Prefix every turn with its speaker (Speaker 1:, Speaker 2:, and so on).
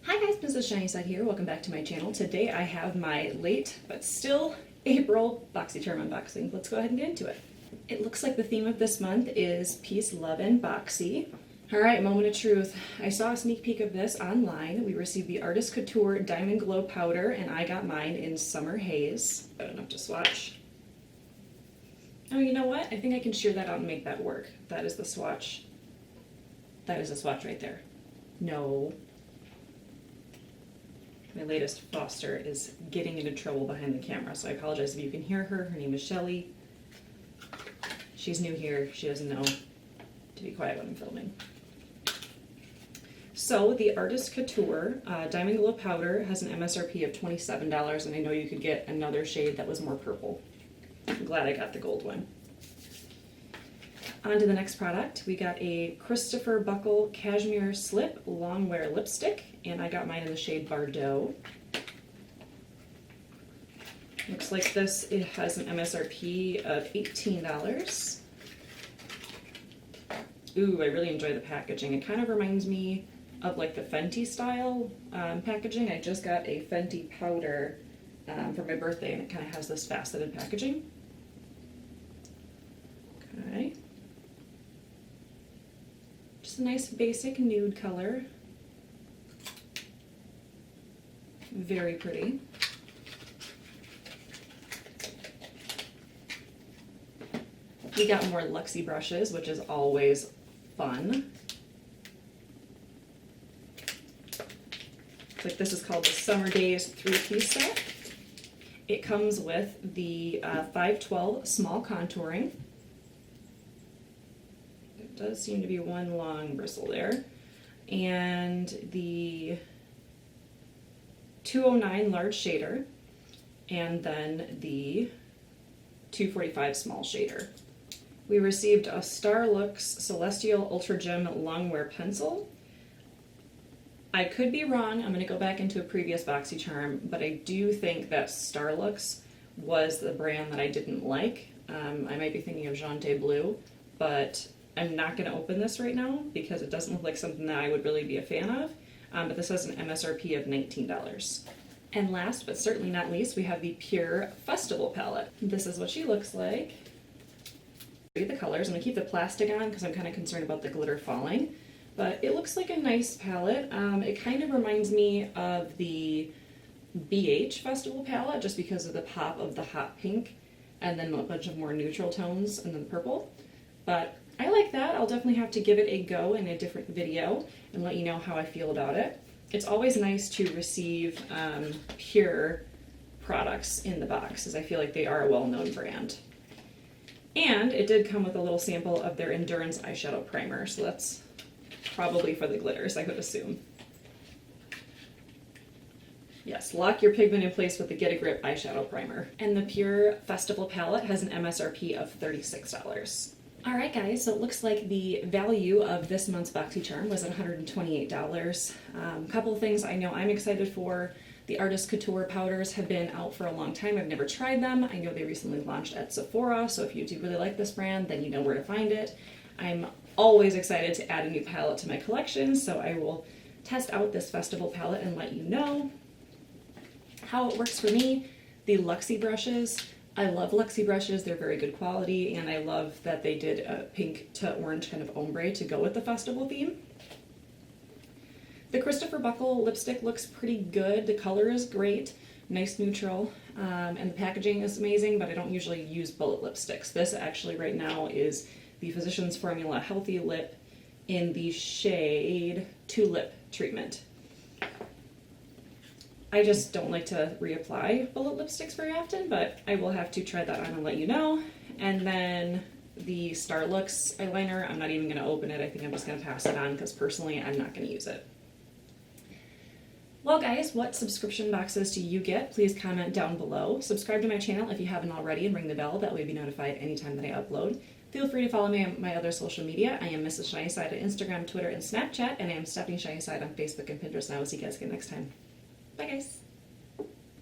Speaker 1: Hi guys, Mrs. Shiny here. Welcome back to my channel. Today I have my late but still April Boxycharm unboxing. Let's go ahead and get into it. It looks like the theme of this month is Peace, Love, and Boxy. Alright, moment of truth. I saw a sneak peek of this online. We received the Artist Couture Diamond Glow Powder and I got mine in Summer Haze. Got enough to swatch. Oh, you know what? I think I can shear that out and make that work. That is the swatch. That is the swatch right there. No. My latest foster is getting into trouble behind the camera, so I apologize if you can hear her. Her name is Shelly. She's new here. She doesn't know to be quiet when I'm filming. So the Artist Couture Diamond Glow Powder has an MSRP of $27, and I know you could get another shade that was more purple. I'm glad I got the gold one. On to the next product. We got a Kristofer Buckle Cashmere Slip Longwear Lipstick, and I got mine in the shade Bardot. Looks like this, it has an MSRP of $18. Ooh, I really enjoy the packaging. It kind of reminds me of like the Fenty style packaging. I just got a Fenty powder for my birthday, and it kind of has this faceted packaging. Okay. Just a nice basic nude color. Very pretty. We got more Luxie brushes, which is always fun. Like this is called the Summer Daze 3-piece set. It comes with the 512 small contouring. There does seem to be one long bristle there. And the 209 large shader. And then the 245 small shader. We received a Starlooks Celestial Ultra Gem Longwear Pencil. I could be wrong, I'm going to go back into a previous Boxycharm, but I do think that Starlooks was the brand that I didn't like. I might be thinking of Jante Blue, but I'm not going to open this right now because it doesn't look like something that I would really be a fan of, but this has an MSRP of $19. And last but certainly not least, we have the Pure Festival Palette. This is what she looks like. The colors. I'm going to keep the plastic on because I'm kind of concerned about the glitter falling. But it looks like a nice palette. It kind of reminds me of the BH Festival palette just because of the pop of the hot pink and then a bunch of more neutral tones and then purple. But I like that. I'll definitely have to give it a go in a different video and let you know how I feel about it. It's always nice to receive Pure products in the box as I feel like they are a well-known brand. And it did come with a little sample of their Endurance eyeshadow primer, so that's probably for the glitters, I would assume. Yes, lock your pigment in place with the Get a Grip eyeshadow primer. And the Pure Festival palette has an MSRP of $36. Alright guys, so it looks like the value of this month's Boxycharm was at $128. A couple of things I know I'm excited for. The Artist Couture powders have been out for a long time. I've never tried them. I know they recently launched at Sephora, so if you do really like this brand, then you know where to find it. I'm always excited to add a new palette to my collection, so I will test out this festival palette and let you know how it works for me. The Luxie brushes. I love Luxie brushes. They're very good quality, and I love that they did a pink to orange kind of ombre to go with the festival theme. The Kristofer Buckle lipstick looks pretty good. The color is great, nice neutral, and the packaging is amazing, but I don't usually use bullet lipsticks. This actually right now is the Physicians Formula Healthy Lip in the shade Tulip Treatment. I just don't like to reapply bullet lipsticks very often, but I will have to try that on and let you know. And then the Starlooks eyeliner, I'm not even going to open it. I think I'm just going to pass it on because personally I'm not going to use it. Well guys, what subscription boxes do you get? Please comment down below. Subscribe to my channel if you haven't already and ring the bell. That way you'll be notified anytime that I upload. Feel free to follow me on my other social media. I am Mrs. Shynyside on Instagram, Twitter, and Snapchat, and I am Stepping Shynyside on Facebook and Pinterest, and I will see you guys again next time. Bye guys!